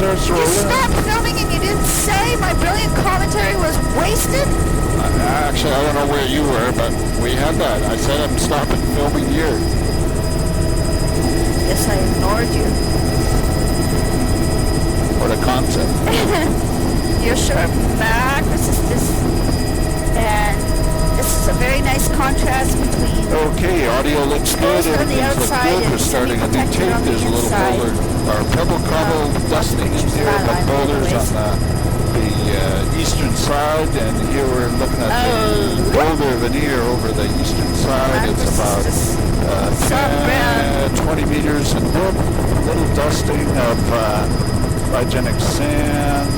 starts You rolling. stopped filming and you didn't say my brilliant commentary was wasted? Actually, I don't know where you were, but we had that. I said I'm stopping filming here. Yes, I ignored you. What a concept. You're sure Marcus is this, and this is a very nice contrast between. Okay, audio looks good. On the Everything's look outside good. We're and starting a new semi-protected tape. on the There's a little inside. boulder, or pebble cobble dusting in here, but boulders on the eastern side, and here we're looking at the boulder veneer over the eastern side. It's about 20 meters in width. A little dusting of biogenic sand,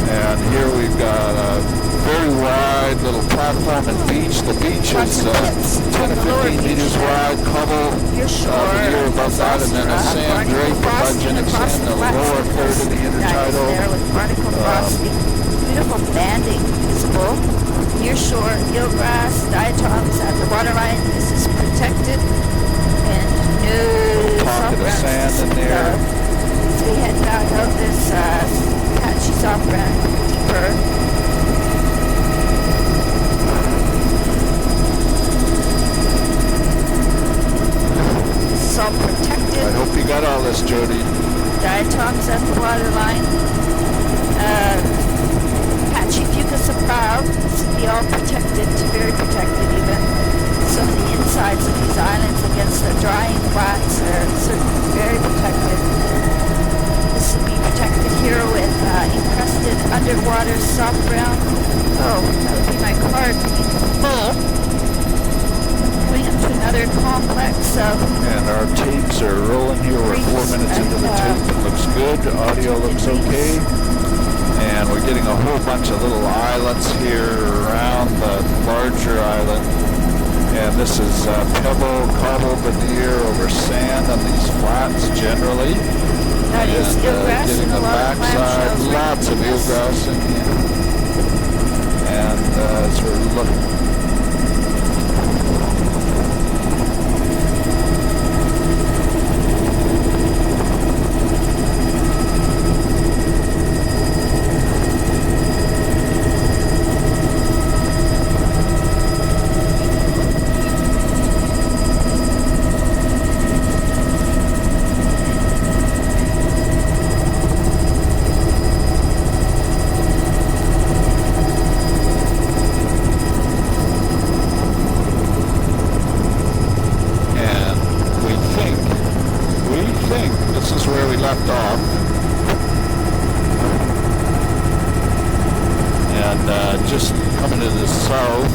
and here we've got a very wide little platform and beach. The beach is 10 to 15 meters wide, cobble veneer above that, and then a sand drape of biogenic sand in the lower third of the intertidal. There with barnacle frosting, beautiful banding visible. Near shore, eelgrass, diatoms at the waterline. This is protected and no Pocket of sand in there. So we head back out this patchy soft ground deeper. It's all protected. I hope you got all this, Jody. Diatoms at the waterline. Patchy fucus above. This will be all protected, very protected even. Some of the insides of these islands against the drying flats are certainly very protected. This will be protected here with encrusted underwater soft brown. Oh, that would be my card being full. Going up to another complex of... And our tapes are rolling here. We're 4 minutes into the tape. It looks good. Audio looks okay. And we're getting a whole bunch of little islets here around the larger island. And this is pebble, cobble veneer over sand on these flats generally. That is eelgrass getting and a the lot of backside, clamshells. lots of eelgrass in here. And as we're looking. Just coming to the south,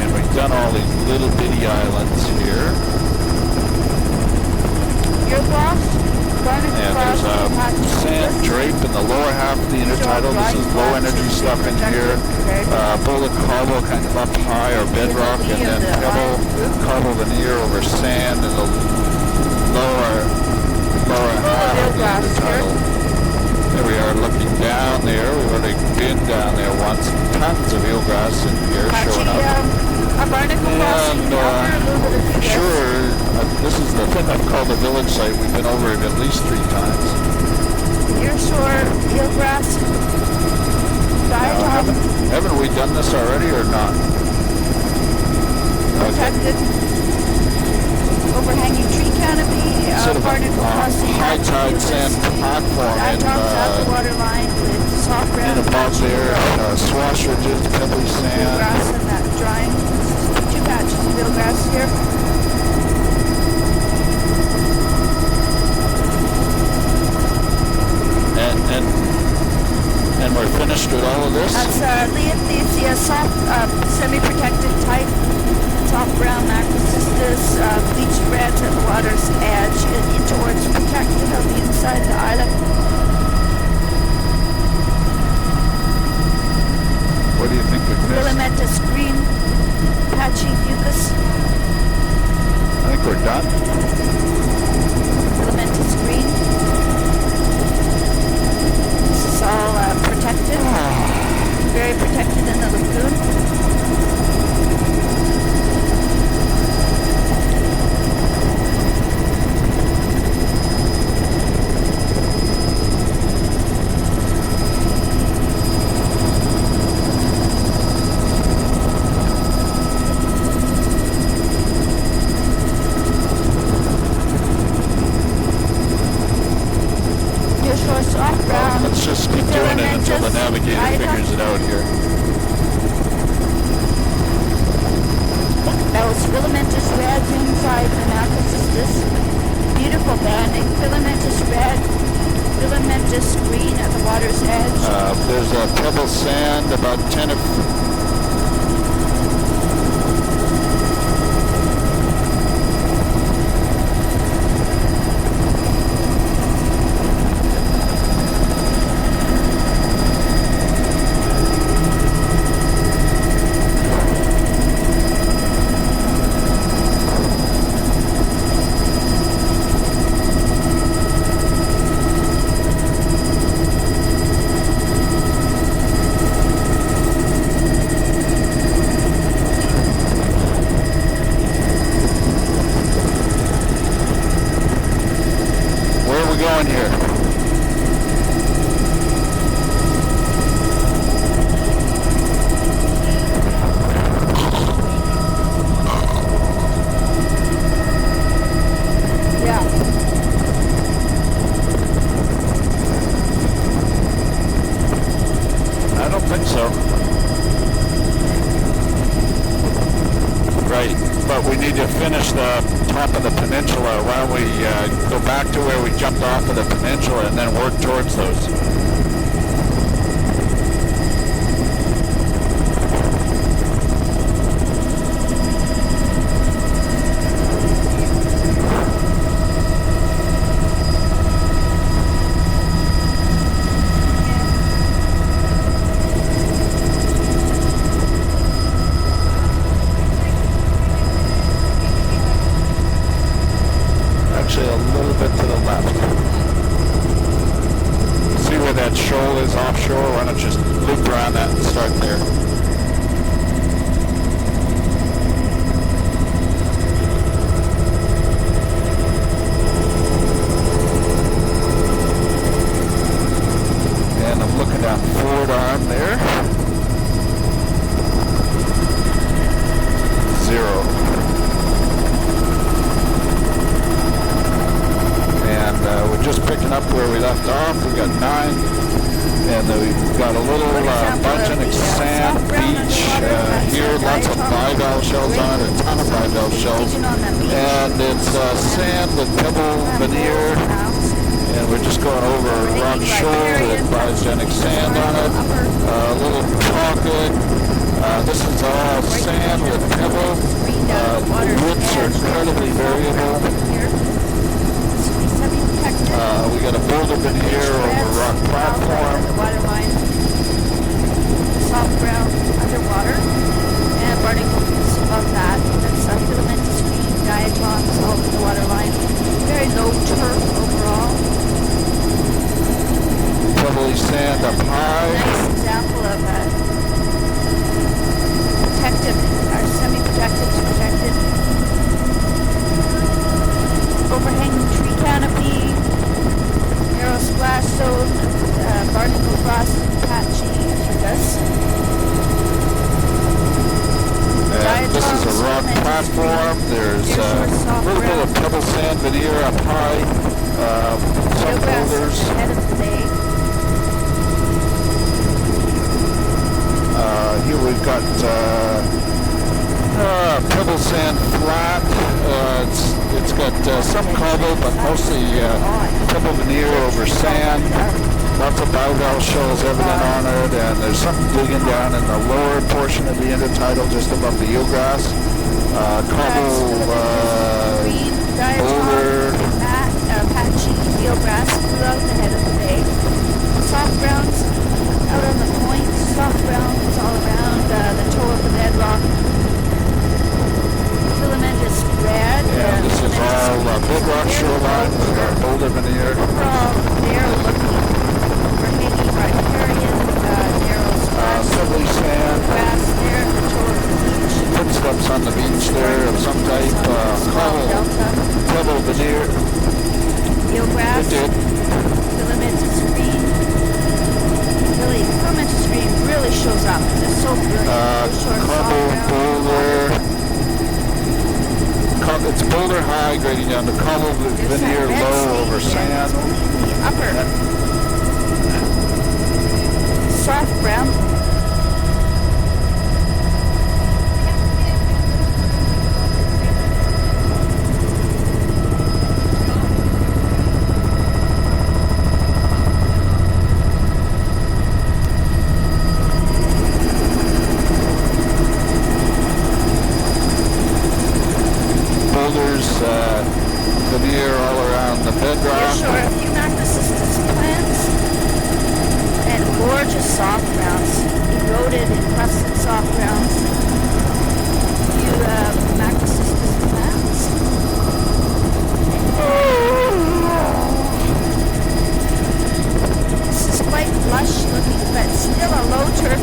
and we've done all these little bitty islands here. You're lost. And there's a sand drape in the lower half of the intertidal. This is low energy stuff in here. Bullet cobble kind of up high, or bedrock, and then pebble cobble veneer over sand in the lower half of the intertidal. There we are looking down there. We've already been down there once. Tons of eelgrass in here showing up. A barnacle And sure, this is the thing I've called the village site. We've been over it at least 3 times. Near shore, eelgrass, diatom. Haven't we done this already or not? Protected. Overhanging tree canopy. Sort of barnacle frosting. high tide sand platform Diatoms at the waterline with soft ground. in above there, swash ridges, pebbly sand. Grass and that drying. 2 patches of eelgrass here. And we're finished with all of this. That's Leothesia, soft, semi-protected type, soft brown macrocystis, bleached red at the water's edge, and in towards protected on the inside of the islet. What do you think we've missed? Filamentous green, patchy fucus. I think we're done. Filamentous green. This is all protected. Very protected in the lagoon. navigator figures it out here. Those filamentous reds inside the knuckles is this beautiful banding. Filamentous red, filamentous green at the water's edge. There's a pebble sand about 10 of... going here? Yeah. I don't think so. Right, but we need to finish the top of the peninsula. Why don't we go back to where we jumped off of the peninsula and then work towards those. Actually, a little bit to the left. See where that shoal is offshore? Why don't you just loop around that and start there? And I'm looking down forward arm there. 0. We're just picking up where we left off. We got 9, and we've got a little bunch sand beach here. Lots of bivalve shells on it, a ton of bivalve shells, and it's sand with pebble veneer. And we're just going over a rock shoal with biogenic sand on it. A little pocket. This is all sand with pebble. The widths are incredibly variable. We got a boulder veneer over rock platform. The water line, soft ground underwater, and barnacles above that. That's a filamentous green diatoms over the water line. Very low turf overall. Pebbly sand up high. Nice example of a protected, or semi-protected to protected. Overhanging tree canopy. Narrow splash zone, barnacle frost, patchy fungus. And this is a rock platform. There's a little bit of pebble sand veneer up high. Some boulders. Head of the bay. Here we've got pebble sand flat. It's got some cobble, but mostly pebble veneer over sand. Lots of bivalve shells evident on it, and there's something digging down in the lower portion of the intertidal, just above the eelgrass. Cobble, boulder. Patchy eelgrass throughout the head of the bay. Soft grounds out on the point. Soft grounds all around the toe of the bedrock. Filamentous red. And this is all bedrock shoreline with our boulder veneer. Overall, narrow looking, overhanging riparian, narrow splash. Pebbly sand. Grass there, the toe of the beach. Footsteps on the beach there of some type. Cobble, pebble veneer. Eelgrass. It did. Filamentous green. soft grounds, eroded, encrusted soft grounds. Few macrocystis plants. This is quite lush looking, but still a low turf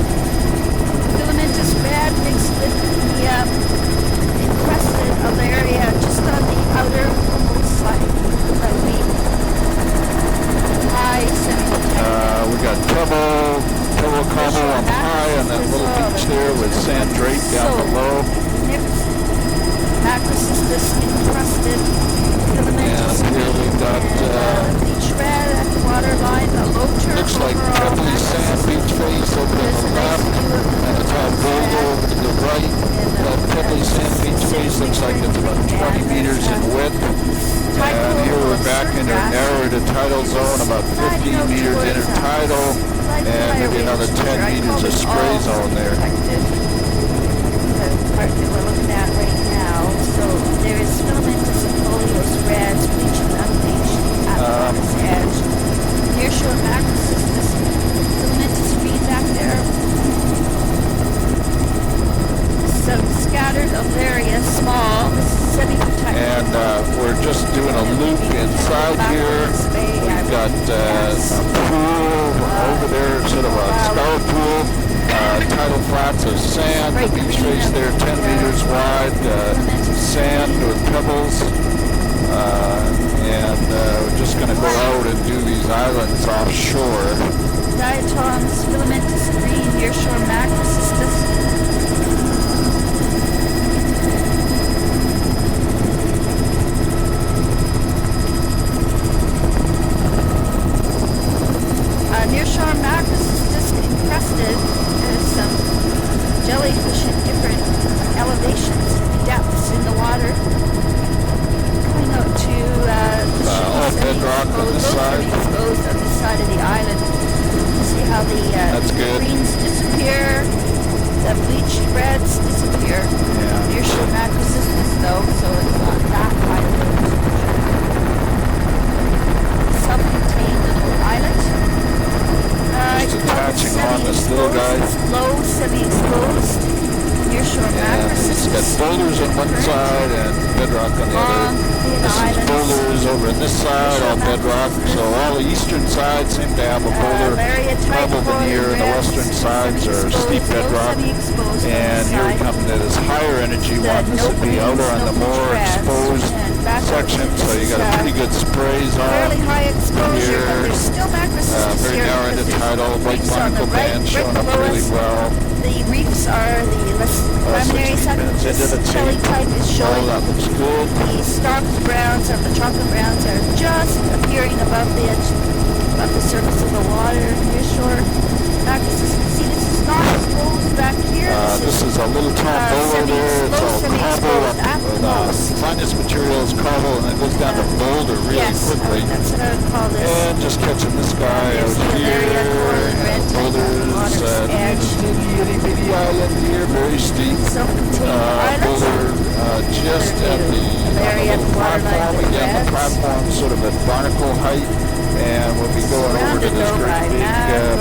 filamentous red mixed with the encrusted area just on the outermost side of the high semi-protected. We got pebble cobble up high on that little beach there with sand drape down below. Macrocystis encrusted filamentous. And here we've got beach red at the water line, a low turf looks like overall. pebbly sand beach face over to the left, and it's all boulder over to the right. That pebbly sand beach face looks like it's about 20 meters in width. And here we're back into narrower tidal zone, about 15 meters intertidal, and maybe another 10 meters of spray zone there. The part that we're looking at right now. So there is filamentous and foliose reds, bleached and unbleached at the water's edge. Nearshore macrocystis, filamentous green back there. Some scattered Alaria, small, semi-protected. And we're just doing a loop inside here. We've got a pool over there, sort of a star pool. Tidal flats of sand, the beach face there 10 meters wide, sand with pebbles. And we're just going to go out and do these islands offshore. Diatoms, filamentous green, nearshore macrocystis. Nearshore macrocystis encrusted. There's some jellyfish at different elevations, depths in the water. Going out to all bedrock on this side. Exposed on this side of the island. See how the greens disappear, the bleached reds disappear. Yeah. Nearshore macrocystis though, so it's not that island. Self-contained little island. Just attaching on this little guy. Low, semi-exposed, nearshore macrocystis. It's got boulders on one side and bedrock on the other. This is boulders over on this side, all bedrock. So all the eastern sides seem to have a boulder level veneer, and the western sides are steep bedrock. And here we come to this higher energy one. This would be out on the more exposed section, so you got a pretty good spray zone. Fairly high exposure, but here. there's still macrocystis Very here. narrow intertidal, white barnacle band showing up really well. The reefs are the less preliminary segments. Shelly type is showing. That looks good. The stalked browns or the chocolate browns are just appearing above the edge, above the surface of the water. Nearshore macrocystis. See, this is not exposed back here. This is a little tombola there. It's all cobble up. The finest material is cobble, and it goes down to boulder really quickly. That's what I would call this. And just catching this guy out here. Boulders, itty bitty island here, very steep. Boulder just at the little platform. Again, the platform sort of at barnacle height. And we'll be going over to this great big,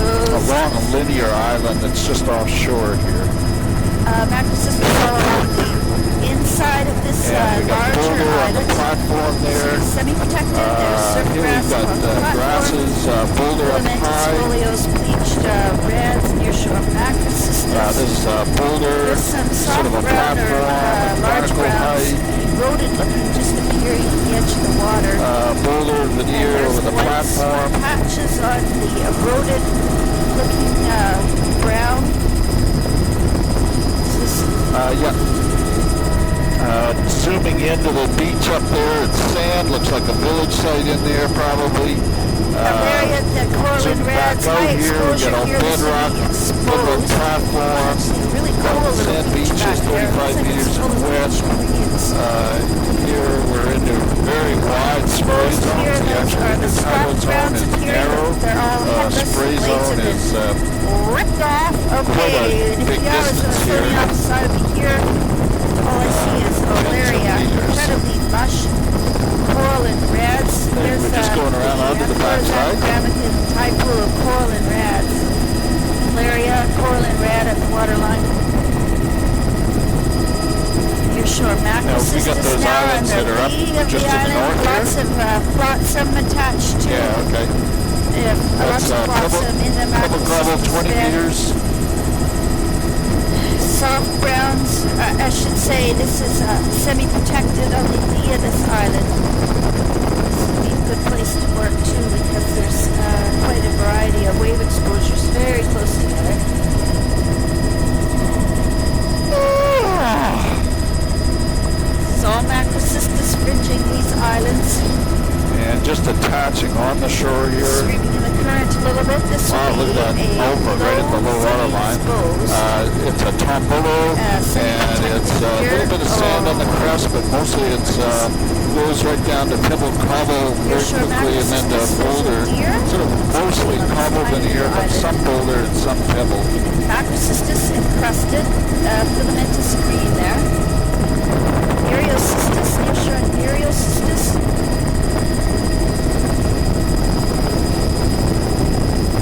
long linear island that's just offshore here. Macrocystis all along the inside of this larger on the island. platform there. Semi-protected. There's surf Here grass we've got on the platform. grasses, boulder up high. Folios, bleached reds, nearshore macrocystis. This is boulder, There's some sort of a soft brown or platform, large barnacle browns, height. eroded looking, just appearing at the edge of the water. Boulder veneer over the platform. Patches on the eroded looking brown. Zooming into the beach up there, it's sand, looks like a village site in there probably. Area that Corlin Reds, high exposure here, bedrock platform. Really cool little Sand beach is 35 meters in width. Here we're into very wide spray zones. The actual tidal zone is narrow. Spray zone is ripped off. quite a Okay, and if big you have distance a here. floating outside of me here, all I see is Alaria, incredibly lush coral and reds. We're just going around onto the backside. Tide pool of coral and reds. coral and red at the waterline. Your shore macrocystis now on the lee of the island. Lots of flotsam attached to. Yeah, okay. Lots of flotsam in the Pebble gravel, macrocystis 20 bed. meters. Soft browns, I should say, this is semi-protected on the lee of this island. This would be a good place to work too, because there's quite a variety of wave exposures very close together. It's all macrocystis fringing these islands. And just attaching on the shore here. Screaming in the current a little bit. This Wow, would look be at that over right at the low water line. It's a tombolo, and it's a little bit of sand on the crest, but mostly it's goes right down to pebble cobble very quickly, and then to boulder. Sort of mostly cobble veneer, but some boulder and some pebble. Macrocystis encrusted, filamentous green there. Nereocystis, nearshore nereocystis.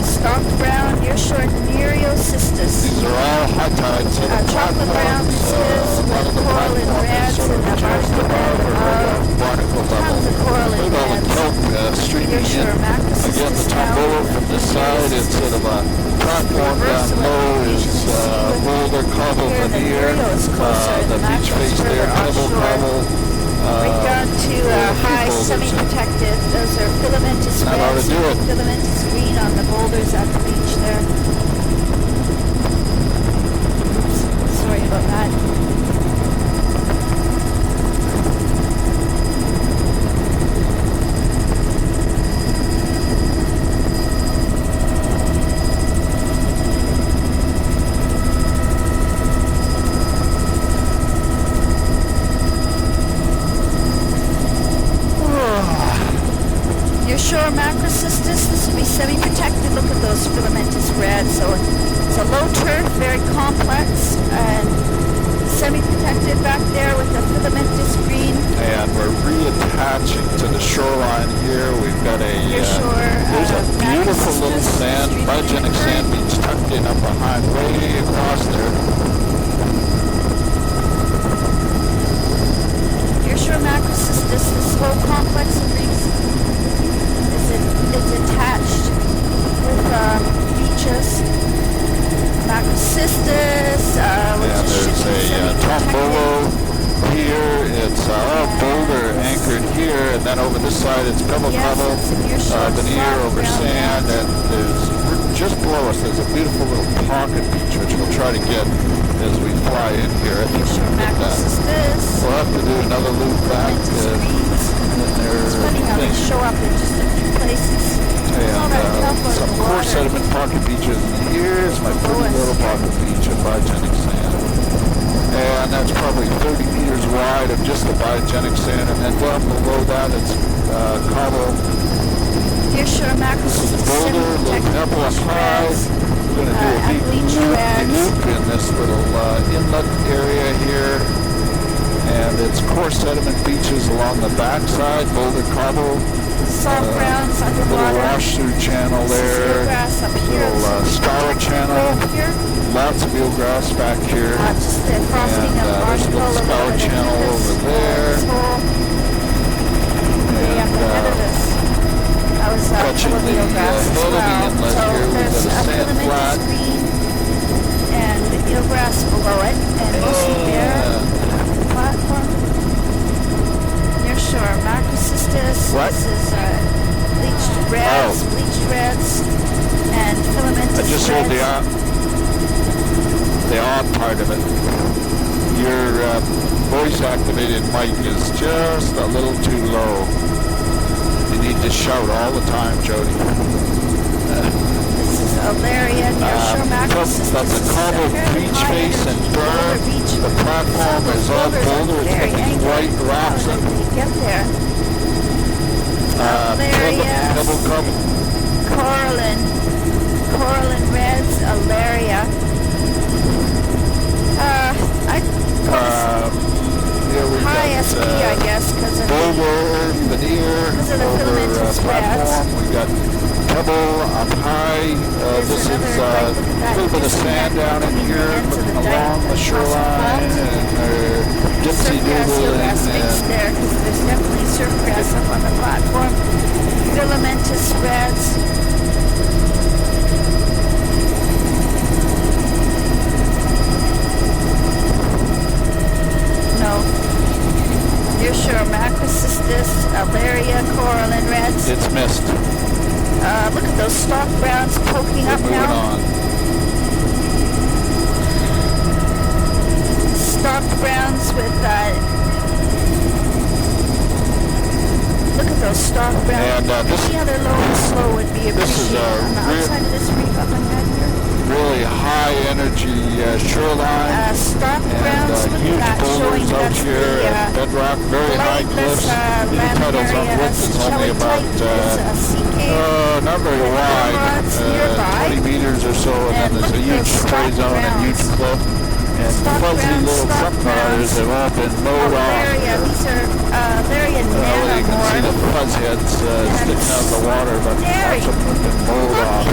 Stalked brown, nearshore nereocystis. These are all high tides. So the Chocolate brown, this is with coral and reds and the barnacle bed above. Barnacle Tons of coral and Look at all the reds. kelp streaming in. Nearshore Again, the macrocystis tombolo from this side, it's sort of a platform down low is boulder, cobble, veneer. The beach face there, pebble, cobble. Right down to high semi-protected. Those are filamentous That ought to reds do it. and filamentous green on the boulders at the beach there. Oops, sorry about that. Shore macrocystis, this would be semi-protected. Look at those filamentous reds. So it's a low turf, very complex, and semi-protected back there with the filamentous green. And we're reattaching to the shoreline here. We've got there's a beautiful little sand, biogenic sand beach tucked in up behind, way across there. Nearshore macrocystis, this whole complex of reefs is attached with beaches. Macrocystis, which is there's a tombolo here. It's all boulder anchored here, and then over this side it's pebble cobble, veneer over sand, and there's just below us there's a beautiful little pocket beach which we'll try to get as we fly in here. I think we'll have to do another loop back. It's funny how they show up in just a few places. And some core sediment pocket beaches. And here's my pretty little pocket beach of biogenic sand. And that's probably 30 meters wide of just the biogenic sand. And then down below that it's cobble. Nearshore macrocystis, boulder, little pebble up high. We're going to do a big loop in this little inlet area here. And it's core sediment beaches along the backside, boulder cobble. Soft browns underwater. Little wash-through channel there. Eelgrass up here. Little scour channel. Lots of eelgrass back here. Just the frosting of the there's a little scour channel over there. Way up ahead of us. That was touching full of the eelgrass as head of the well. inlet So here. We've there's got a sand filamentous flat. green and eelgrass below it, and mostly there. Platform. Nearshore macrocystis. What? This is bleached reds, and filamentous I just heard reds. the odd part of it. Your voice-activated mic is just a little too low. You need to shout all the time, Jody. This is Alaria, nearshore macrocystis. That's a cobble beach face and berm. The platform is all boulder. It's got these white rocks and and get there. pebble cobble. Coral and reds, Alaria. High SP, I guess, because of boulder, veneer, filamentous platform. reds. We got pebble up high. This is little bit of sand down in here, looking along the shoreline, and they're dipsy doodling. Mixed there, because there's definitely surf grass up on the platform. Filamentous reds. No. Near shore macrocystis, Alaria, coral, and reds. It's missed. Look at those stalk browns poking up now. On. Stalk browns with, look at those stalk browns. And any other low and slow would be appreciated. This is on the outside of this reef up ahead here. Really high energy shoreline. Stalk browns, and look huge at that, showing boulders out that's here, and bedrock, very high cliffs. These puddles on width is only about not very wide, 20 meters or so, and then there's a huge spray zone and huge cliff. And fuzzy little truck riders have all been mowed off. These are Alaria Well, you can see the fuzz heads sticking out of the water, but lots of them have been mowed off.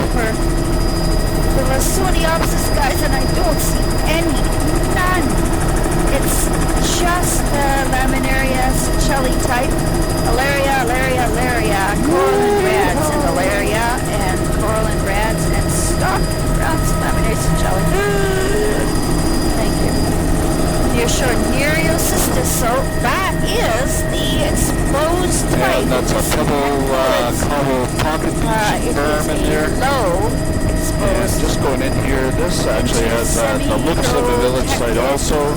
There are so many opposites, guys, and I don't see any, none. It's just the Laminaria Seychelles type. Alaria, coral and reds, and Alaria, and coral and reds, and stalk browns, Laminaria Seychelles. Thank you. Near shore Nereocystis, so that is the exposed type. And that's a cobble pocket beach berm in there. Low. And just going in here, this actually has the looks of a village site also.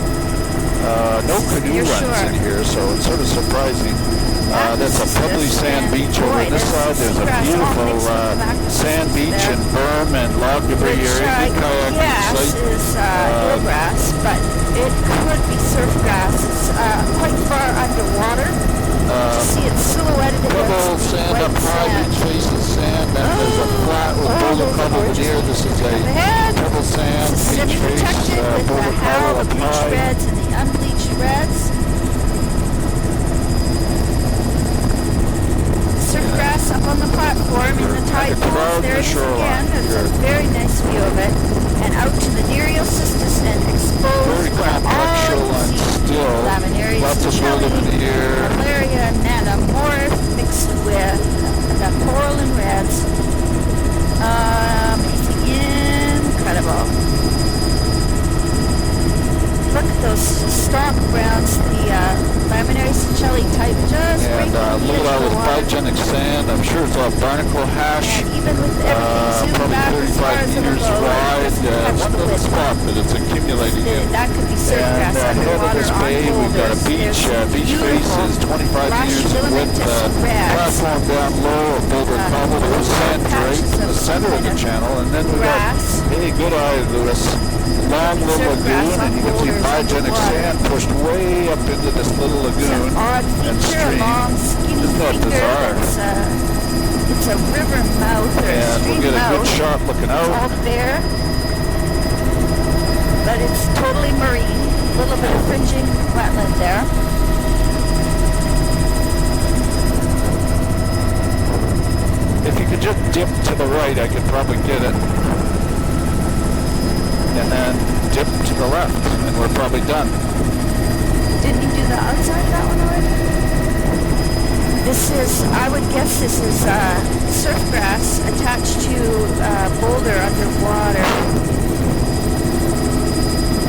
No canoe runs in here, so it's sort of surprising. That's a pebbly sand beach over on this side. There's a beautiful sand beach and berm and log debris area. Yes, is eelgrass, but it could be surf grass. It's quite far underwater. You see it silhouetted against sand white up high, sand. beach faces sand, and there's a flat with boulder cover near. This is a pebble sand, beach face, semi-protected with the boulder how cover the up bleached high. reds and the unbleached reds. Surf grass up on the platform in the tide pools. There it is again. There's a very nice view of it. And out to the Nereocystis and exposed Very complex shoreline still. Laminaria Lots of building in here. Alaria nanamorph mixed with the coral and reds. Incredible. Look at those stalk browns, the Laminaria Seychelles type, just And breaking look at all the this water. biogenic sand. I'm sure it's all barnacle hash. And even with everything zoomed Probably back as far 35 as it'll meters go, wide. it doesn't touch One the little width. spot that it's accumulating in. That could be surf And grass head of underwater this on bay, we've got a boulders. beach. There's Beach face beautiful is 25 lush meters in width. filamentous reds. Platform down low, a boulder cobble. There's sand drape in the center of the channel. And then we've got a good eye to this long little lagoon. And you can see biogenic sand pushed way up into this little lagoon and stream. Isn't that bizarre? It's a river mouth or a And stream we'll get a mouth. good shot looking out. Out there, but it's totally marine. A little bit of fringing wetland there. If you could just dip to the right, I could probably get it. And then dip to the left, and we're probably done. Didn't you do the outside of that one already? This is, I would guess this is surf grass attached to boulder underwater.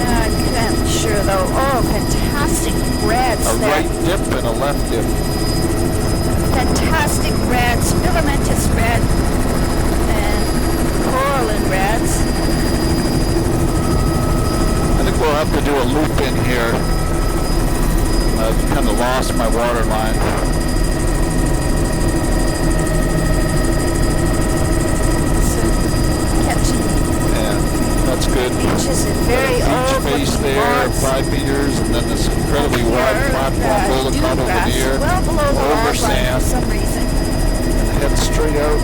I can't be sure though. Oh, fantastic reds A there. right dip and a left dip. Fantastic reds, filamentous red, and coral and reds. I think we'll have to do a loop in here. I've kind of lost my water line. That's good. Beaches and very old face there, logs. 5 meters, and then this incredibly wide platform, boulder cobble veneer, well below the over log line sand, for some reason. and head straight out.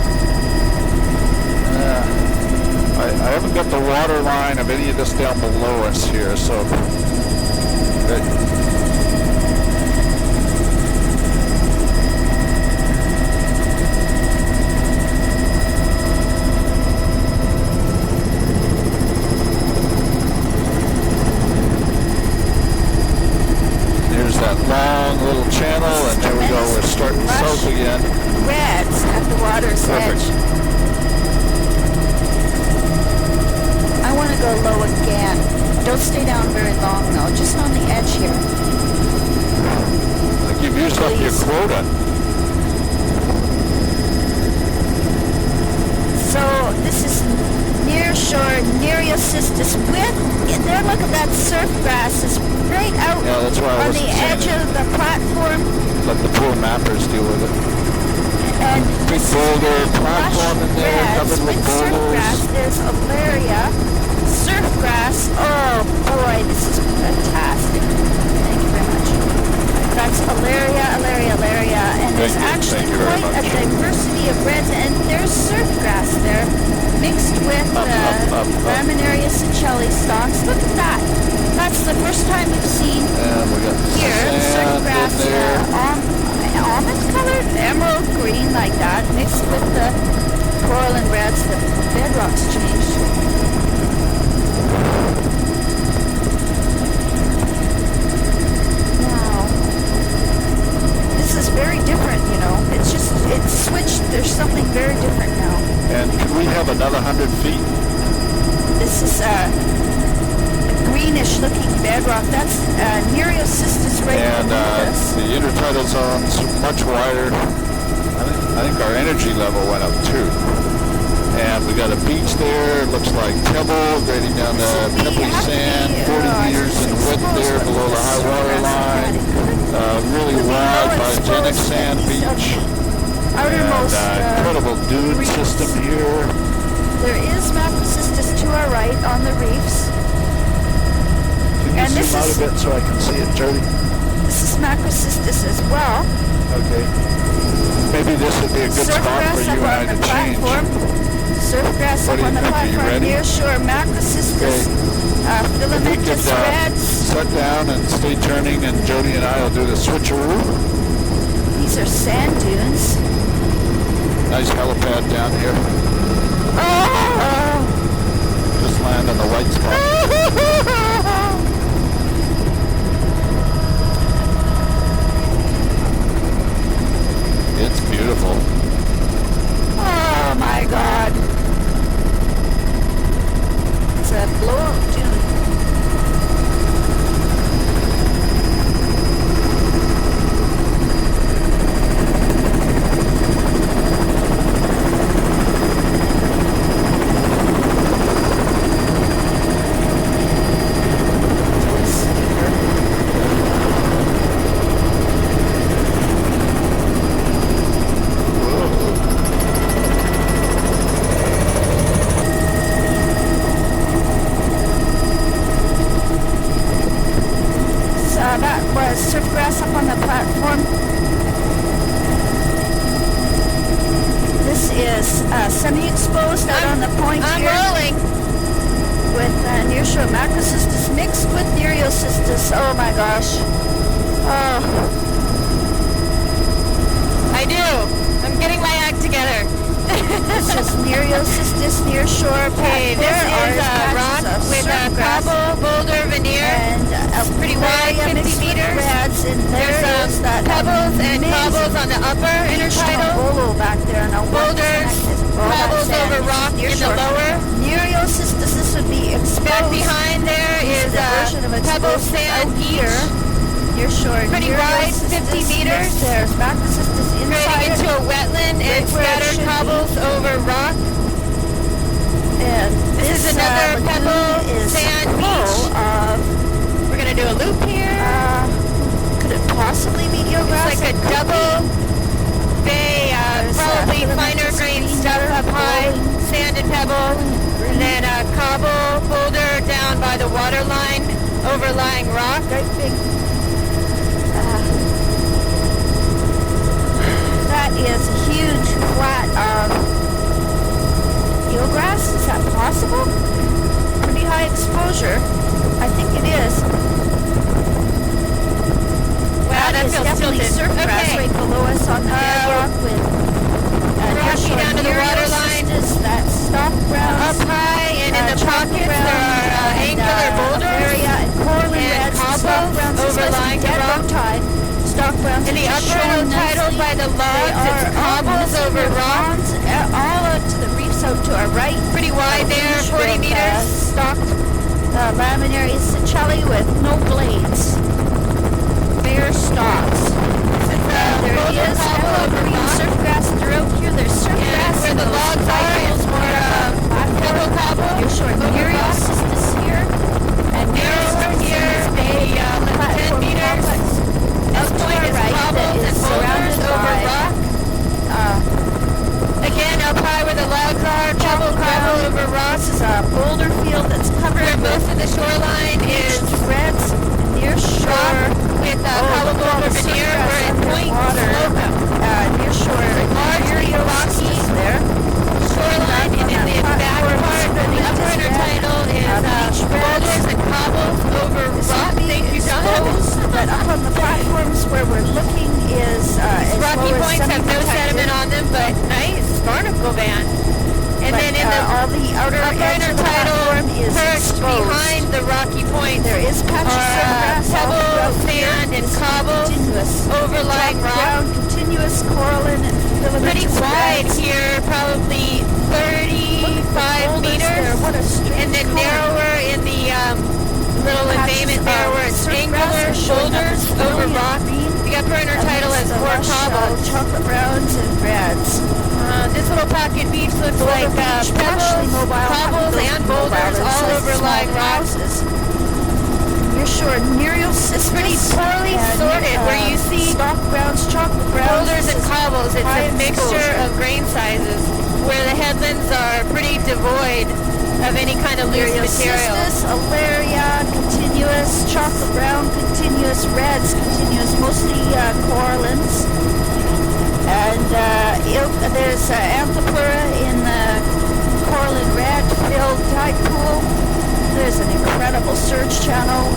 I haven't got the water line of any of this down below us here, so close again. Reds at the water's Perfect. edge. I want to go low again. Don't stay down very long though, just on the edge here. Like you've used up your quota. So this is near shore, Nereocystis with, there look at that surf grass is right out Yeah, that's why I on wasn't the saying edge it. of the platform. Let the poor mappers deal with it. And Big boulder platform in there, reds covered with surf grass. boulders. There's Alaria, surf grass. Oh boy, this is fantastic. Thank you very much. That's Alaria, and there's actually thank you very quite a much. diversity of reds, and there's surf grass there, mixed with Laminaria seychelles stalks. Look at that. That's the first time we've seen And we got here surf sand grass, in there. almond colored, emerald green like that, mixed with the coral and reds. The bedrock's changed. Wow. This is very different, you know. It's switched. There's something very different now. And can we have another 100 feet? This is a greenish looking bedrock. That's Nereocystis right And beneath us. the intertidal zone's much wider. I think our energy level went up too. And we got a beach there. It looks like pebble grading down to pebbly sand, 40 meters in width there below the high water line. Really wide biogenic sand beach. And Outermost incredible dune reefs. system here. There is Macrocystis to our right on the reefs. Can you And this zoom out is- a bit so I can see it, Jody? This is Macrocystis as well. Okay. Maybe this would be a good Surf spot for grass you up and I on to the change. platform. Surf grass What up do you on the think? Are you platform. ready? Near shore Macrocystis, If we could filamentous reds. set down and stay turning, and Jody and I will do the switcheroo. These are sand dunes. Nice helipad down here. Oh! Just land on the white spot. It's beautiful. Oh my God! It's a blow-up dune. That was surf grass up on the platform. This is semi-exposed out on the point here. I'm rolling. With nearshore Macrocystis mixed with Nereocystis. Oh my gosh. Oh, I do. I'm getting my act together. this is Nereocystis nearshore. Okay, there is a rock with a cobble boulder veneer. And pretty wide, 50 meters. Reds, and There's there's that pebbles and amazing cobbles on the upper intertidal. bolo back there. Now, Boulders, pebbles over rock in the lower. Nereocystis, this would be exposed. Back behind there is a version of a pebble exposed sand out beach. here. Near shore. Pretty wide, 50 meters. There's Macrocystis inside Creating into a wetland and Right where it scattered should be. cobbles over rock. And This is another lagoon pebble is sand full beach. of, We're going to do a loop here. could it possibly be It's geographic? like a double bay, There's, probably filamentous finer grained green stuff there, up high, sand and pebble, and then a cobble boulder down by the water line, overlying rock. Great big. That is a huge flat of eelgrass. Is that possible? Pretty high exposure. I think it is. Wow, that is feels definitely tilted. surf grass Okay. right below us on the bedrock with Rocky down to the water line. That stock brown. Up high and in the pockets there are angular boulders and coral and and reds, cobbles stock browns, overlying the dead rock. low tide. Stock browns grounds. In the upper intertidal by the logs, it's cobbles over rocks. All out to the reefs out to our right. Pretty wide there, 40 meters. Stocked laminary Seychelles with no blades. Bare stalks. There is green surf grass throughout here. There's surf grass where the logs are is more pebble cobble. You're showing Muriel Sisters here. And narrower here, maybe 10 meters. This point is cobbles and boulders over rock. Again, up high where the logs are, pebble cobble over rock. This is a boulder field that's covered. Where most of the shoreline is reds near shore with cobble boulder veneer where it points slope. Near shore, largely rocky there. Shoreline, and in the back part, the upper intertidal is boulders and cobbles over rock. Thank you, John. But up on the platforms where we're looking is rocky points have no sediment on them, but nice barnacle band. And then in the all the outer intertidal is perched exposed. behind the rocky point, there is patches of pebble, sand, and cobble overlying rock. Continuous coralline and filamentous Pretty wide reds. here, probably 35 meters, what a and then narrower in the little embayment there where it's angular boulders over rock. The upper intertidal has more cobbles. Chocolate browns and reds. This little pocket beach looks like pebbles, cobbles, and boulders all overlying rock. You're sure Muriel Sisters. Pretty poorly sorted where you see stock browns, chocolate browns, boulders and cobbles. It's a mixture of grain sizes where the headlands are pretty devoid of any kind of loose material. Alaria, continuous, chocolate brown, continuous, reds, continuous, mostly corallines. And there's Amphipora in the coralline red filled tide pool. There's an incredible surge channel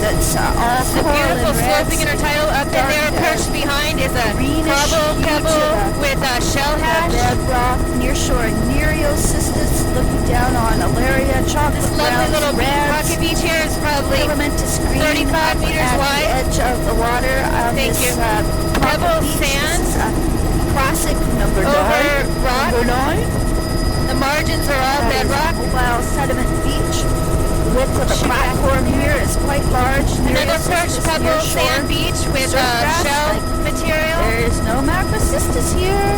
that's all coralline beautiful reds. sloping intertidal. Up in there, perched behind is a cobble pebble with shell hash. Bedrock, near shore, Nereal Sisters, looking down on Alaria, chocolate This lovely little rocky beach here is probably 35 meters wide. The edge of the water. Thank you. Pebble sand. Classic number over 9. rock. Number 9. The margins are all bedrock. Mobile sediment beach. Width of the platform here is quite large. Another perched pebble sand beach with shell material. There is no macrocystis here.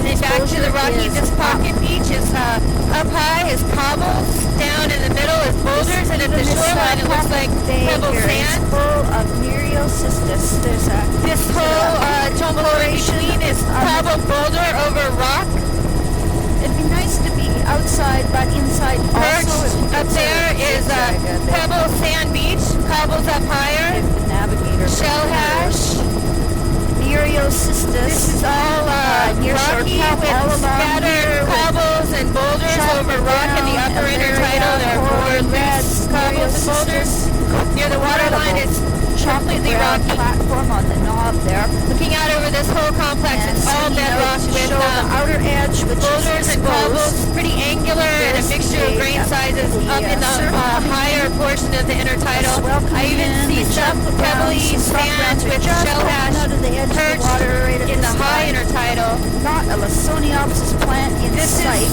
And back to the rocky, this pocket beach is up high is cobbles, down in the middle is boulders, and at the shoreline it looks like pebble sand. Full of Nereocystis. There's this whole tumble in between is cobble boulder over rock. It'd be nice to be outside, but inside also. Up there is pebble sand beach, cobbles up higher, navigator, shell hash. Nereocystis. This is all rocky with scattered cobbles and boulders over rock in the upper intertidal. There are more loose cobbles and boulders. Near the waterline, it's completely rocky. Platform on the knob there. Looking out over this whole complex, it's all bedrock with outer edge, which boulders and cobbles, pretty angular and a mixture of grain sizes up in the higher portion of the intertidal. I even see some pebbly sand with shell hash perched in the high intertidal. Not a Lysoniopsis plant in sight.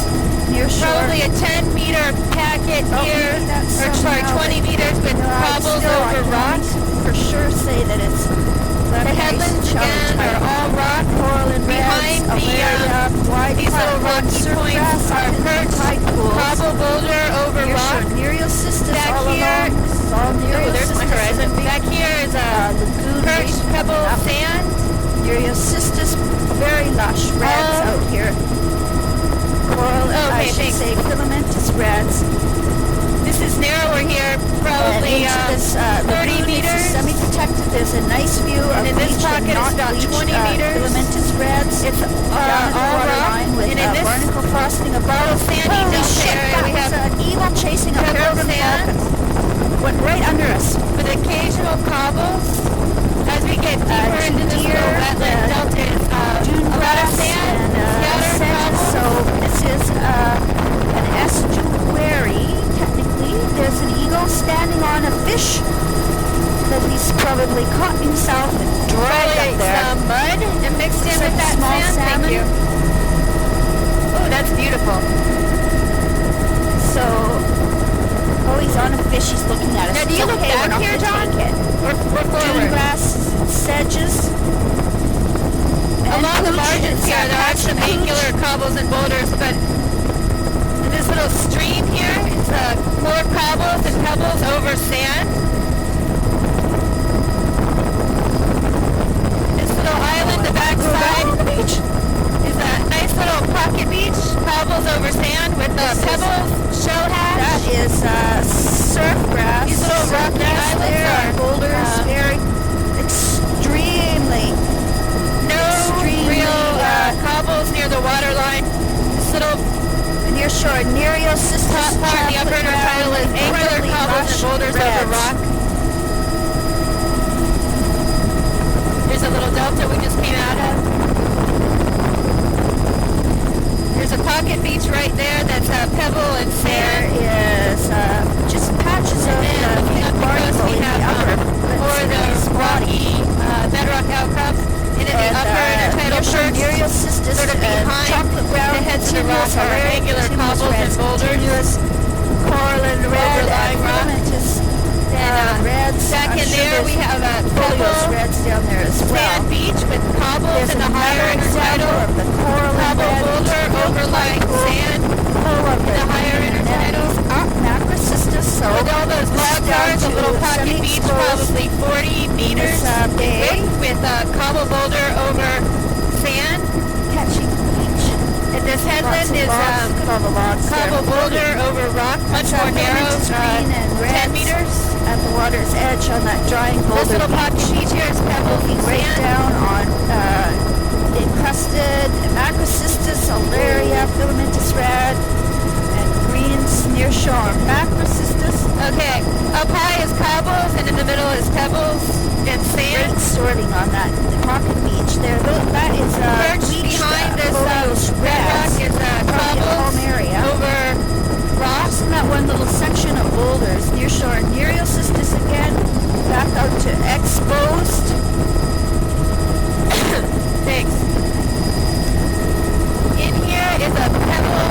Near shore. Probably a 10-meter packet here, or sorry, 20 meters with cobbles over rock. For sure say that it's the headlands again are all rock. Behind these little rocky points are perched cobble boulder over rock. Back here, there's my horizon. Back here is a perched pebble sand. Nereocystis, very lush reds out here. Coral, I should say filamentous reds. This is narrower here, probably 30 meters. Semi-protected. There's a nice view of in this pocket it's about 20 meters. Filamentous reds. It's all rock with and in this barnacle frosting above. Sandy area, we have an eagle chasing a pebble sand. Went right under us. With occasional cobbles. As we get deeper into this little wetland delta, a lot of sand, scattered cobbles. So this is an estuary, technically. There's an eagle standing on a fish that he's probably caught himself and dragged up there. Some mud and mixed in Some with that small sand. salmon. Thank you. Oh, that's beautiful. So, oh, he's on a fish. He's looking at us. Now, do you It's look okay, we're back not here, gonna John? take it. We're Dune forward. grass, sedges. Along the pooch. margins It's here, a there are patch some of pooch. angular cobbles and boulders, but this little stream here is more cobbles and pebbles over sand. This little island, the backside on the beach. is a nice little pocket beach, cobbles over sand with pebbles, shell hash. That is surf grass. These little Surf rocky grass islands there, are, boulders, very extremely no extremely, real cobbles near the water line. This little near shore. Nereal system. top part, the upper intertidal is angular cobbles and boulders over rock. There's a little delta we just came out of. There's a pocket beach right there that's pebble and There sand. is just patches of And looking thick up the coast, barnacle we in the have upper. or the rocky bedrock outcrops. And in the upper intertidal perch, Nereal cystis sort of and behind chocolate brown the heads of the rock continuous are array, angular continuous cobbles and reds, boulders. continuous coral and red Overlying and rock. filamentous And reds. back I'm in sure there there's we have a foliose pebble reds down there as well. sand beach with cobbles There's in the higher another example intertidal. of the coral and Cobble red boulder overlying sand full of in the higher intertidal. macrocystis. So With all those log down guards, a to little pocket beach, semi-exposed probably 40 meters this, bay. with cobble boulder over sand. catchy beach. And this Lots headland of is logs. Look at all the logs there. cobble boulder over rock, much more narrow, green and 10 red meters. at the water's edge on that drying This boulder little pocket beach here is pebbles and right sand. down on encrusted macrocystis, alaria, filamentous red, and greens near shore. Macrocystis, Okay, up high is cobbles, and in the middle is pebbles and sand. great sorting on that pocket beach there. That is Perched bleached behind this foliose bedrock reds. is Probably a cobbles home area. over rocks. In that one little section of boulders near shore. Nereal cystis again, back out to exposed. Thanks. In here is a pebble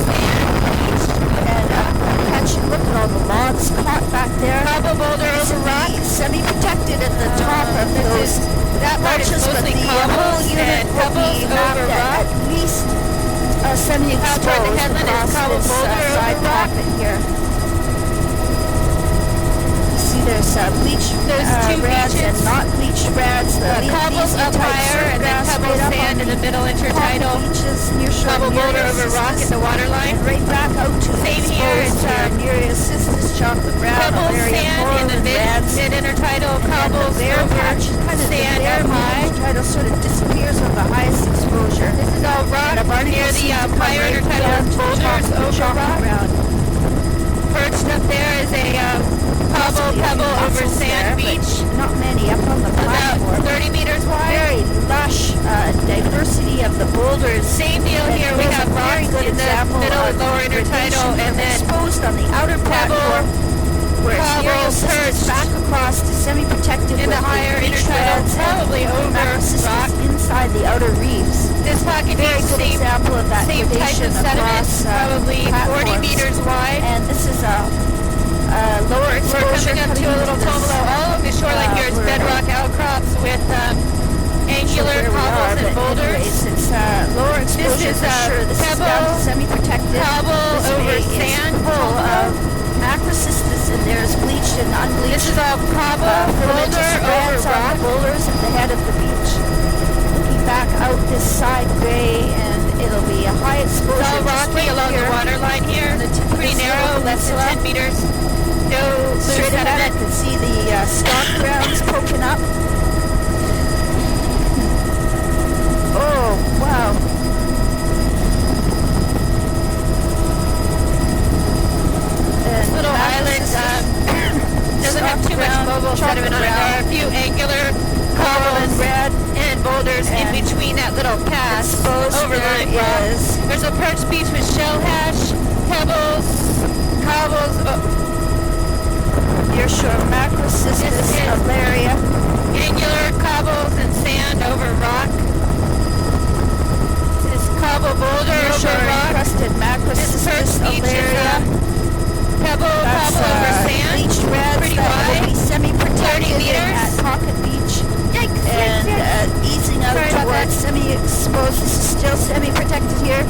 sand beach. And look at all the logs caught back there. Cobble boulder These over would rock. be semi-protected at the top of those That part is mulches, but mostly the whole cobbles unit and will pebbles be over mapped rock. at least semi-exposed Outside the headland is across cobble this boulder over side rock. pocket here. See, there's bleached There's two reds beaches. and not bleached reds. Cobbles up higher and then pebble sand in the middle intertidal. Beaches near shore. Cobble boulder over rock at the water line. And right back out to Same exposed here, it's, Nereal cystis, chocolate brown, Pebble alaria, sand coral, in the and reds. mid intertidal, cobbles Bare over patch, kind of sand the bare up high. intertidal sort of disappears with the highest exposure. This is all rock And a barnacle near the seems to come higher right intertidal down to the boulders top of the over chocolate rock. brown. Perched up there is a cobble Possibly a few pebble over mussels sand there, but beach, not many up on the about platform. 30 meters wide. Very lush diversity of the boulders. Same deal And here. We here's have a very rocks good in the example middle of and lower intertidal, gradation and then exposed on the outer pebble, platform, where cobble, Nereal cystis perched back across to semi-protected in with the higher bleached intertidal, reds and probably over macrocystis rock. inside the outer reefs. This pocket Very beach, good same example of that type gradation of sediment, across probably 40 platforms. meters wide. And this is a lower We're exposure coming up to a little into toll this, below. All of the shoreline here is we're, bedrock outcrops with angular where we are, cobbles and but boulders. anyways, it's lower exposure is for sure. This is pebble, down to semi-protected. cobble This over bay sand. is full of macrocystis, and there's bleached and unbleached. This is all cobble, boulder filamentous over reds on rock. the boulders at the head of the beach. Looking back out this side bay, and it'll be a high exposure. It's all just rocky right along here. the water line here. On the tip of Pretty this narrow, little less than peninsula. 10 meters. No loose Straight ahead, I sediment. can see the stock grounds poking up. Oh, wow. This little island doesn't have too much mobile sediment on it. There are a few angular Coral and cobbles red. and boulders in And between that little pass exposed overlying there rock. is- There's a perch beach with shell hash, pebbles, cobbles. Near shore macrocystis. macrocystis alaria. Angular cobbles and sand over rock. This cobble boulder over rock. Encrusted macrocystis alaria. Pebble over sand. Bleached reds pretty that wide. will be semi-protected 30 meters. at Pocket Beach. Yikes, And easing out Sorry about towards that. semi-exposed. This is still semi-protected here.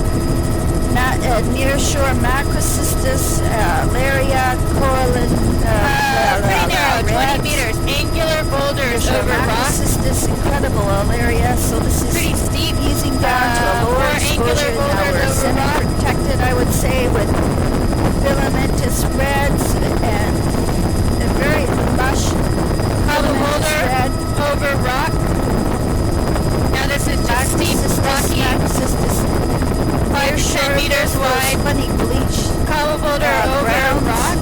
Near shore macrocystis, alaria, coralline, pretty narrow, 20 reds. meters. Angular boulders Near shore over rock. macrocystis, incredible alaria. So this is Pretty steep. easing down to a lower more angular exposure. Now boulders we're over rock. semi-protected, I would say, with filamentous reds and a very lush Cobble filamentous boulder red. over rock. Now this is just steep, rocky. Fire 10 meters wide. Funny bleach. Cobble boulder over browns. rock.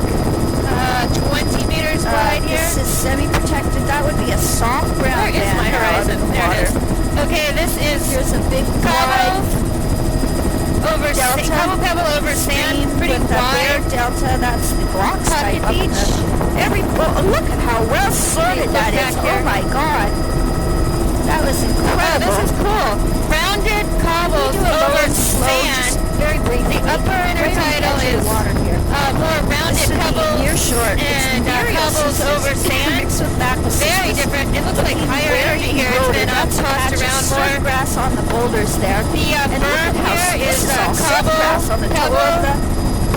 20 meters wide here. This is semi-protected. That would be a soft brown Where is band my now horizon? in the There water. it is. Okay, this is Here's a big cobble over delta. cobble pebble over sand, pretty with a bare wide. delta. That's the Glocks Pocket type up in Beach. look at how well sorted Look that back is. here. Oh my God, that was Oh, incredible. this is cool. Rounded cobbles We do a low over and slow, sand. just very briefly. The upper intertidal Edge of is the water here. more rounded This would be pebbles near shore. and cobbles over sand. Mixed with macrocystis. Very different. It looks like higher energy here. It's been tossed around more. Grass on the boulders there. The And look berm at how here is all cobble, grass on the toe of pebble, the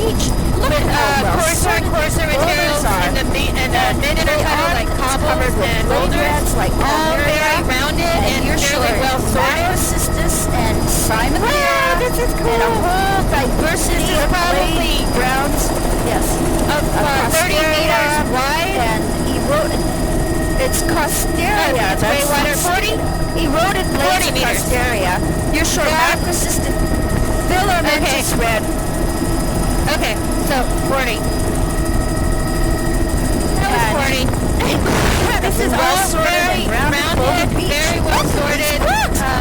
beach. Look with at how well coarser sorted and coarser the materials boulders are. in the mid-intertidal, like cobbles covered with and blade boulders. reds like All Almeria, very rounded and you're fairly showing well sorted. macrocystis and Simon This is cool. and a whole diversity This is of probably blade browns. Yes. Of 30 meters wide. And eroded. It's Costeria. It's way wider. 40? Eroded blades 40 of meters. Costeria. You're short Yeah. macrocystic filamentous red. Okay, so 40. That was 40. This is all sorted very and rounded, very well sorted.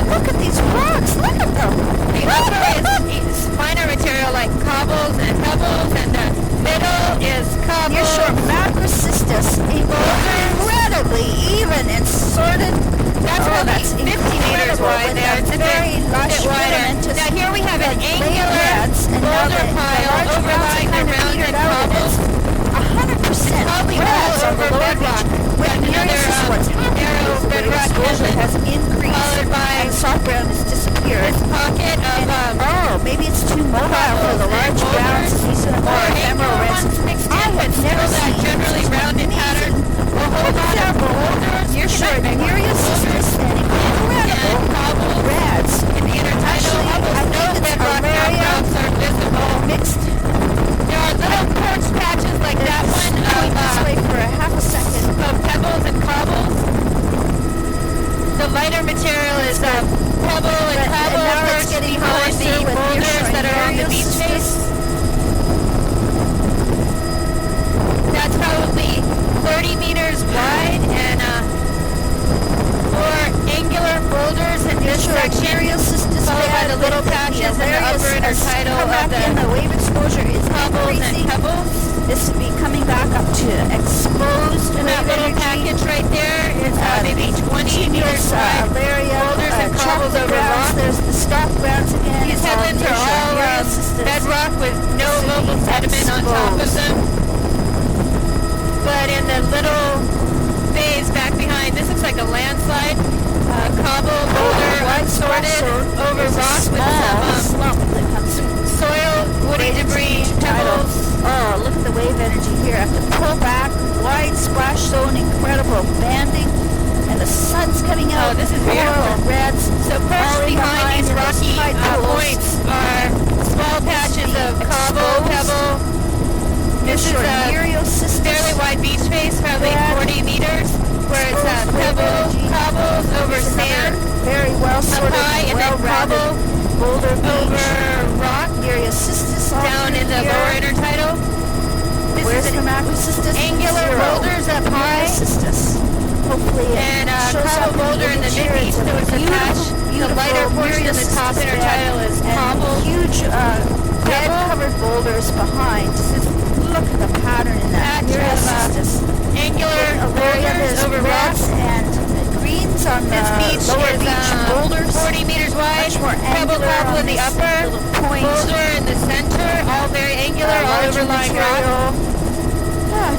Look at these rocks. Look at them. The upper is finer material like cobbles and pebbles, and the middle is cobbles. You're short macrocystis. Incredibly even and sorted. That's probably 50 meters wide there. It's a very lush bit wider. filamentous Now here we have an blade angular reds, and now boulder the pile large overlying the browns are rounded petered out, and cobbles. it's 100% Probably reds all on the over lower bedrock. beach. With Got another Nereus is what's happening. narrow is the bedrock exposure headland, has increased followed by and soft brown has disappeared. this pocket of Maybe it's too mobile for the large browns. These are more ephemeral reds. I have never that seen generally such rounded pattern. A whole lot of boulders. You're short Nereus is an incredible cobbles reds. in the intertidal. I Almost no think it's bedrock Almeria outcrops are visible. mixed. There are little porch patches like that one Going this way for a half a second. of pebbles and cobbles. The lighter material is pebble and cobble now it's perched getting behind closer the with boulders that are on the beach face. That's probably 30 meters wide and more angular boulders in this section, followed by the little patches in the upper intertidal of the wave exposure is cobbles and increasing. pebbles. This would be coming back up to exposed And that wave little energy. package right there is maybe 20 meters wide. Boulders and cobbles over rock. There's the stock grounds again. These headlands are all bedrock with no local sediment on top of them. But in the little bays back behind, this looks like a landslide. Cobble, boulder, unsorted, over rock with some soil, woody debris, pebbles. Oh, look at the wave energy here. I have to pull back, wide splash zone, incredible banding, and the sun's coming out. Oh, this is beautiful. Reds. So perched behind these rocky points points are small patches of cobble, pebble. This is a fairly wide beach face, probably 40 meters, where it's pebble, cobbles over sand, very well sorted, high, and then cobble boulder over rock, down in the lower intertidal. Where's the macrocystis? Angular boulders up high, hopefully, and cobble boulder in the mid-beach. So it's a patch. The lighter portion of the top intertidal is cobble. Huge red-covered boulders behind. Look at the pattern in that. Angular boulders over rocks. And greens on the This beach lower is beach boulders. 40 meters wide. Much more Pebble angular cobble on in the this upper. little point. Boulder in the center. All very angular, all Larger overlying rock. material.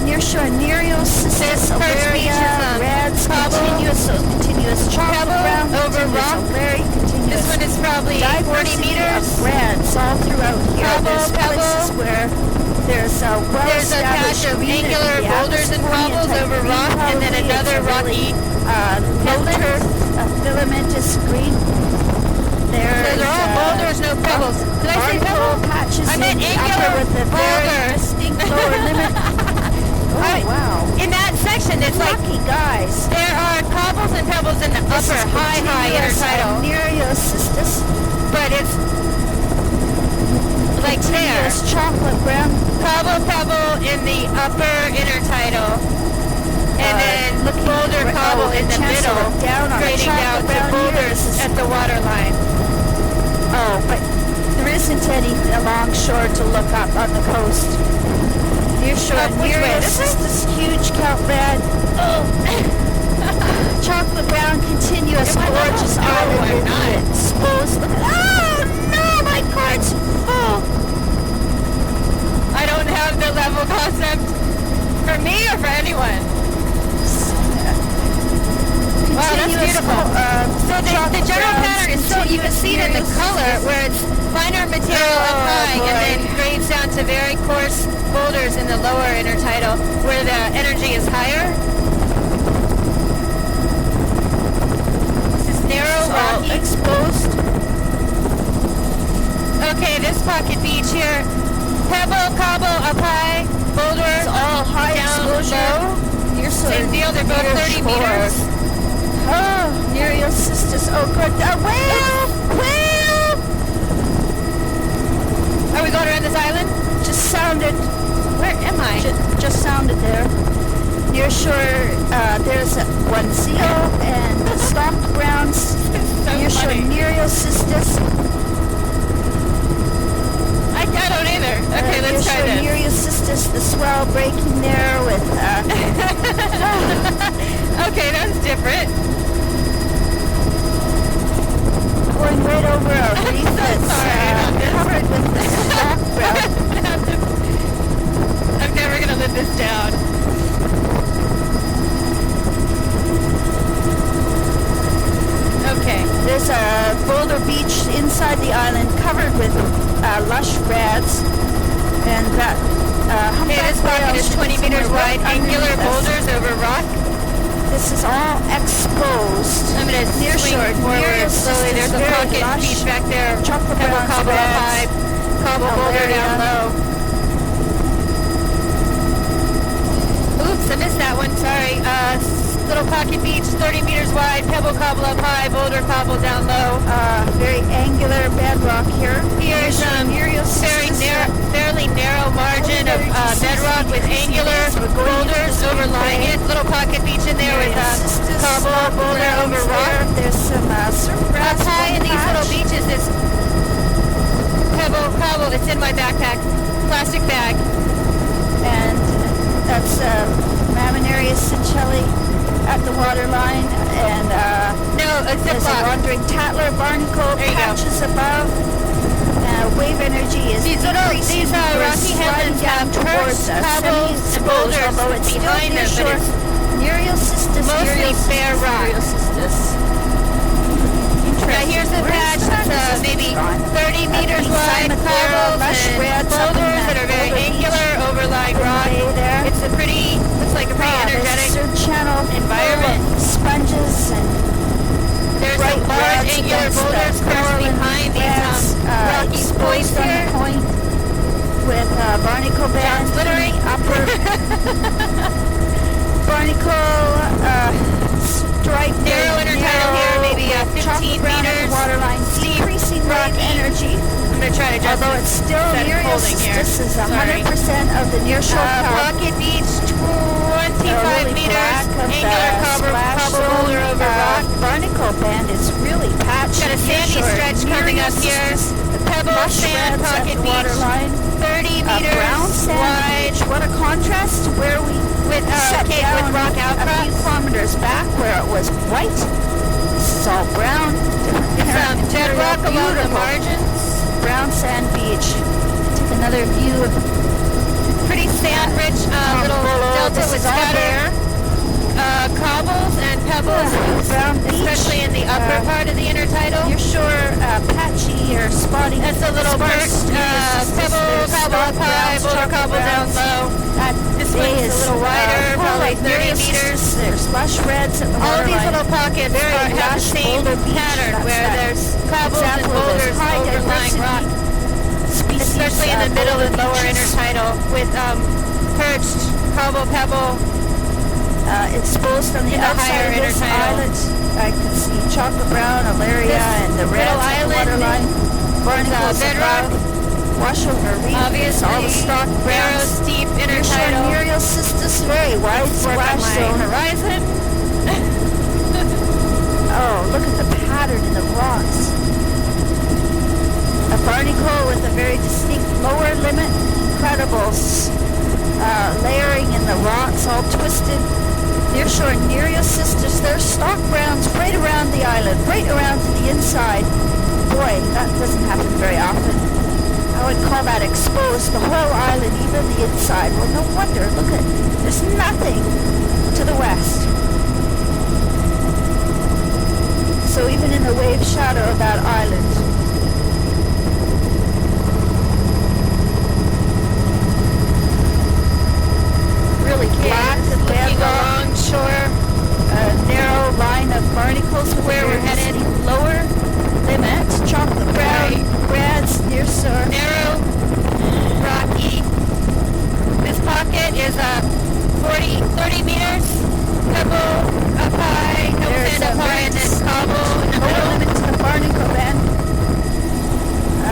Nearshore Nereocistus, First beach Alaria, is reds, cobble. continuous chocolate Pebble brown, over continuous rock. Alaria, This continuous one is probably 40 diversity meters. of reds all throughout here. Pebble, There's places pebble. where there's a There's a patch of angular boulders and cobbles over rock, and then another rocky low turf, filamentous green. So they're all boulders, no pebbles. Did I say pebble? Patches I meant in the angular upper with the very boulders. distinct lower limit. Wow. In that section, it's like Lucky guys. there are cobbles and pebbles in the upper high intertidal, Nereocistus. but it's like there. Continuous chocolate brown. Cobble pebble in the upper intertidal, and then boulder cobble in the middle, down on grading down to brown boulders at the water line. Oh, but there isn't any along shore to look up on the coast. Near shore, Which way? This way? Nereocistus, huge kelp red. Chocolate brown, continuous, gorgeous island I'm with not. the exposed. Look at, oh no, my cards. Oh. I don't have the level concept for me or for anyone. Wow, that's beautiful. So the general pattern is so you can see it in the color where it's finer material up high and then grades down to very coarse boulders in the lower intertidal where the energy is higher. This is narrow, rocky. Exposed. Okay, this pocket beach here. Pebble, cobble, up high, boulders, all high down exposure. low. Near Same deal, they're both 30 meters. Oh, Nereocistus. Oh, good. Whale! Are we going around this island? Just sounded. Where am I? Just sounded there. Near shore, there's one seal and stalked browns. So Near shore, funny. Nereocistus. I don't either. Okay, let's try this. Nereocistus, the swell breaking there with. Okay, that's different. Going right over a reef that's covered with the stalk brown. I'm never going to live this down. Okay. There's a boulder beach inside the island covered with lush reds, and that Okay, this pocket is 20 meters wide, angular boulders over rock. This is all exposed. I'm going to swing forward slowly. There's a pocket beach back there. Chocolate Pebble, brown cobble up reds. high, cobble boulder down low. Oops, I missed that one. Sorry. Little pocket beach, 30 meters wide, pebble cobble up high, boulder cobble down low. Very angular bedrock here. Here's fairly narrow margin of bedrock with angular boulders overlying it. Little pocket beach in there with cobble, boulder over rock. There's some surf grass. Up high in these little beaches is pebble, cobble. It's in my backpack. Plastic bag. And that's Mammarius Sincelli at the waterline, and No, a there's a ziploc. wandering tattler barnacle There you go. patches above. Wave energy is These increasing. We're rocky sliding headlands down have towards turfs, cobbles, and boulders although it's still behind near them, but shore. it's Nereocistus, mostly bare rock. Nereocistus. Now here's a patch that's maybe 30 meters wide, cobbles and boulders that are very angular, overlying rock. It's a pretty, looks like a pretty energetic channel environment. Sponges and There's some large rods angular against boulders the crushed coral and behind these rocky points exposed on the here. point with barnacle bands glittering. upper barnacle stripe Narrow intertidal here, maybe 15 meters. Waterline Steep, decreasing wave rocky. energy. I'm going to try to adjust Although it's still holding here. This is Sorry. 100% of the nearshore power. Pocket beach, 25 meters, angular cobble boulder over rock. Barnacle band is really patched. Got a sandy nearshore. stretch coming up here. Pebble Lush sand reds at pocket the beach, waterline. 30 meters Brown sand wide beach. What a contrast to where we with it caked with rock a few outcrops. kilometers back where it was white. This is all brown. Different Bedrock along the margins. Brown sand beach. Take another view of Pretty sand-rich little delta This with is all scattered cobbles and pebbles, brown beach. especially in the upper part of the intertidal. You're sure patchy or spotty. That's a little perched pebble, cobble up high, boulder cobble down low. This one is a little wider, probably 30 meters. There's lush reds at the All of these waterline. little pockets have the lush same boulder beach. pattern That's where that there's cobbles and example of this boulders high overlying diversity rock, species, especially in the middle and boulder lower beaches. intertidal with perched cobble pebble. Exposed on the In the outside higher of this intertidal. islet, I can see chocolate brown, alaria, This and the reds little at the island waterline. Barnacles bedrock. above, wash over reef, Obviously, all the stock narrow, browns. steep intertidal. Muriel cystis, very wide Work on splash my zone. horizon. Oh, look at the pattern in the rocks. A barnacle with a very distinct lower limit. Incredible layering in the rocks, all twisted. Nearshore Nereocystis, there's stock browns right around the island, right around to the inside. Boy, that doesn't happen very often. I would call that exposed, the whole island, even the inside. Well, no wonder, look at, there's nothing to the west. So even in the wave shadow of that island, really black and Looking bedrock, along shore a narrow line of barnacles where we're headed. Lower limit, chocolate brown, reds, near shore. Narrow, rocky. This pocket is 30 meters. Pebble up high, no There's sand up a high, and then cobble in the Lower middle. limit to the barnacle bend.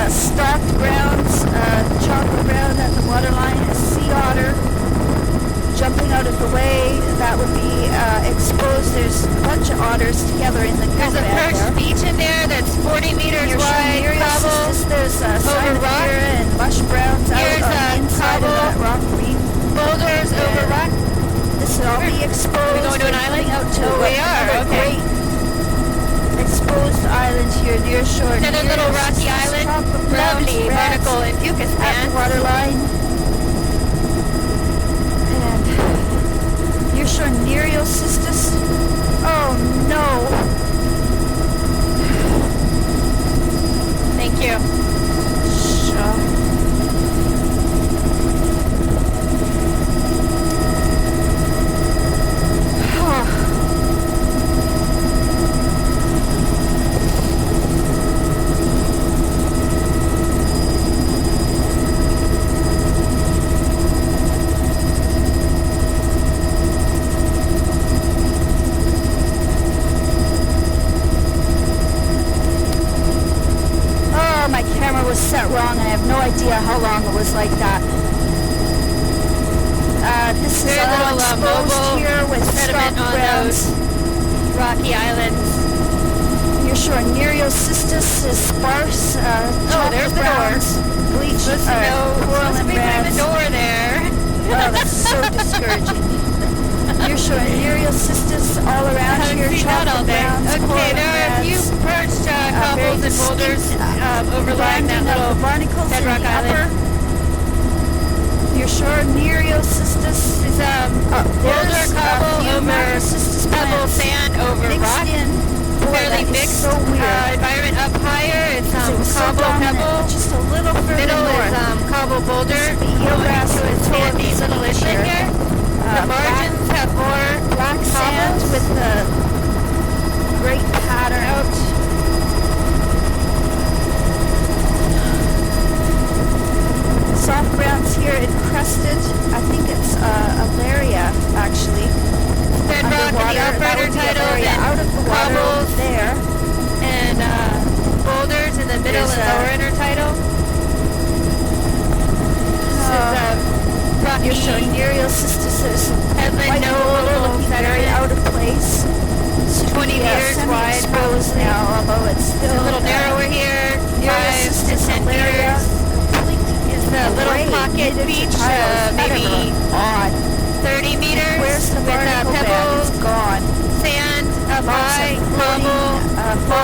Stocked browns, chocolate brown at the waterline, a sea otter jumping out of the way. That would be exposed. There's a bunch of otters together in the There's a perched beach in there that's 40 meters wide. Cobble. There's over rock. and lush browns out Here's on the inside of cobble. that rock reef. Boulders over rock. This will all be exposed. Are we going to an and island? coming out to Oh, we are, another okay. great exposed island here near shore. Another little rocky island. Lovely barnacle and fucus at band. the waterline. And near shore Nereocystis. Oh no. Thank you. Sure. My camera was set wrong. I have no idea how long it was like that. This is Very all little exposed mobile here with sediment stock on browns. those rocky islands. Near shore Nereocystis is sparse. There's the browns, bleach, Supposed to be putting the door there. Oh, that's so discouraging. Near shore Nereocystis all around I haven't here. seen that all Chocolate day. browns, Okay, there are a few perched cobbles and boulders overlying that little barnacles bedrock in the island. upper. Near shore Nereocystis is Boulder cobble over pebble sand over rock. Fairly mixed so weird. environment up higher. It's So cobble dominant, pebble. just a little further Middle north. is cobble boulder. The eelgrass Going to a sandy little inlet here. The margins have more black sand cobbles. with the great pattern out. Soft browns here encrusted. I think it's alaria actually. Bedrock in the upper intertidal, then out of the water cobbles there. and boulders in the middle and lower intertidal. This is rocky. You're showing Nereocystis. Headland boulder looking very out of place. 20 meters wide, Exposed now, although it's still a little narrower here. 5 to 10 meters. Is the little pocket beach, maybe odd. 30 meters.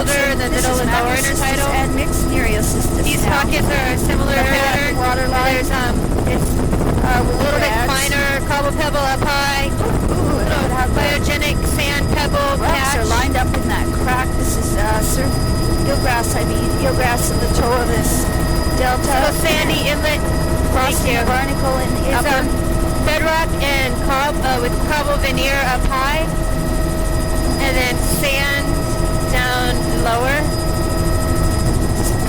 boulder in the middle and lower intertidal. And mixed nereocystis. These now. pockets are a similar pattern. Waterline. There's a little bit finer cobble pebble up high. Ooh, it could have Biogenic sand pebble rocks patch. are lined up in that crack. This is eelgrass, eelgrass at the toe of this delta. Little sandy inlet. Crossing a barnacle in the upper. Bedrock and with cobble veneer up high. And then sand down lower.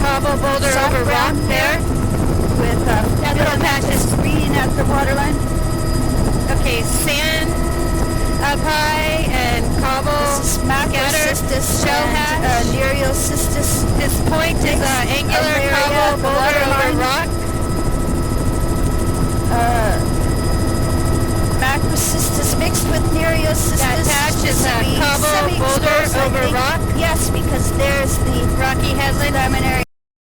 Cobble boulder Soft over rock ground there. With That little patch is reading at the waterline. okay. Sand up high and cobble This is macrocystis shell and hash. nereocystis. This point is angular area cobble at the boulder over waterline. rock. Macrocystis mixed with nereocystis. That patch is a cobble boulder semi-exposed, I over think. rock. Yes, because there's the Rocky headland. preliminary